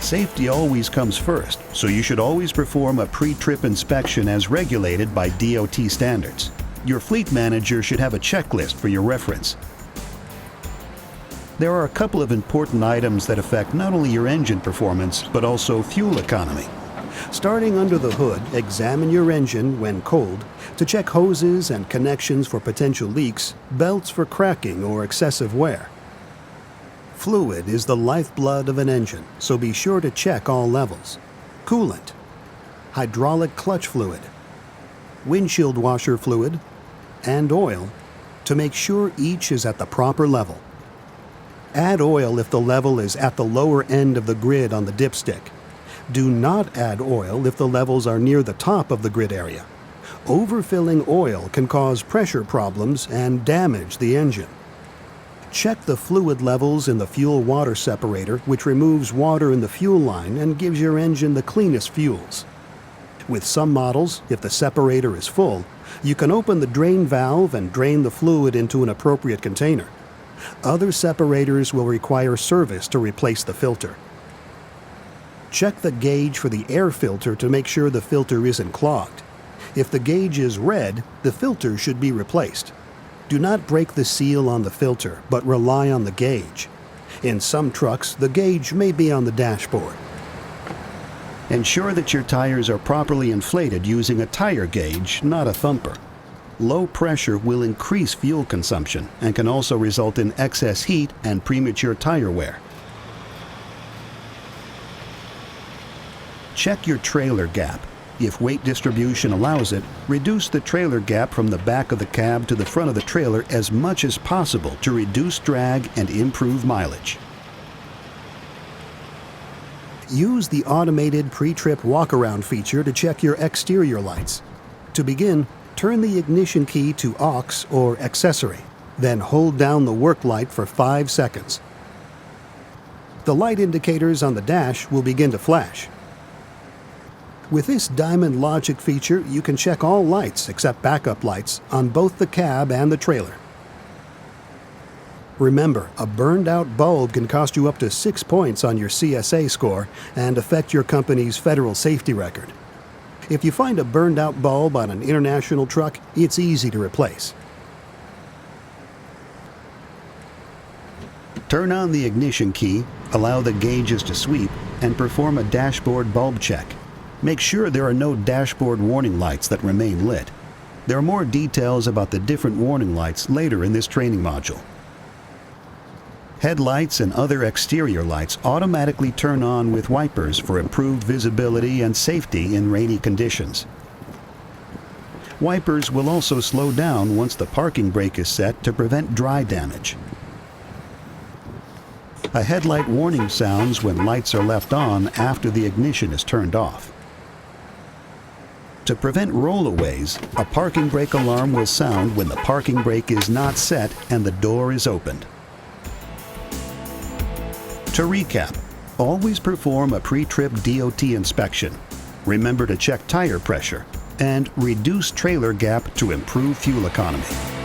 Safety always comes first, so you should always perform a pre-trip inspection as regulated by DOT standards. Your fleet manager should have a checklist for your reference. There are a couple of important items that affect not only your engine performance, but also fuel economy. Starting under the hood, examine your engine when cold to check hoses and connections for potential leaks, belts for cracking or excessive wear. Fluid is the lifeblood of an engine, so be sure to check all levels. Coolant, hydraulic clutch fluid, windshield washer fluid, and oil to make sure each is at the proper level. Add oil if the level is at the lower end of the grid on the dipstick. Do not add oil if the levels are near the top of the grid area. Overfilling oil can cause pressure problems and damage the engine. Check the fluid levels in the fuel-water separator, which removes water in the fuel line and gives your engine the cleanest fuels. With some models, if the separator is full, you can open the drain valve and drain the fluid into an appropriate container. Other separators will require service to replace the filter. Check the gauge for the air filter to make sure the filter isn't clogged. If the gauge is red, the filter should be replaced. Do not break the seal on the filter, but rely on the gauge. In some trucks, the gauge may be on the dashboard. Ensure that your tires are properly inflated using a tire gauge, not a thumper. Low pressure will increase fuel consumption and can also result in excess heat and premature tire wear. Check your trailer gap. If weight distribution allows it, reduce the trailer gap from the back of the cab to the front of the trailer as much as possible to reduce drag and improve mileage. Use the automated pre-trip walk-around feature to check your exterior lights. To begin, turn the ignition key to aux or accessory, then hold down the work light for 5 seconds. The light indicators on the dash will begin to flash. With this Diamond Logic feature, you can check all lights except backup lights on both the cab and the trailer. Remember, a burned-out bulb can cost you up to 6 points on your CSA score and affect your company's federal safety record. If you find a burned-out bulb on an international truck, it's easy to replace. Turn on the ignition key, allow the gauges to sweep, and perform a dashboard bulb check. Make sure there are no dashboard warning lights that remain lit. There are more details about the different warning lights later in this training module. Headlights and other exterior lights automatically turn on with wipers for improved visibility and safety in rainy conditions. Wipers will also slow down once the parking brake is set to prevent dry damage. A headlight warning sounds when lights are left on after the ignition is turned off. To prevent rollaways, a parking brake alarm will sound when the parking brake is not set and the door is opened. To recap, always perform a pre-trip DOT inspection. Remember to check tire pressure and reduce trailer gap to improve fuel economy.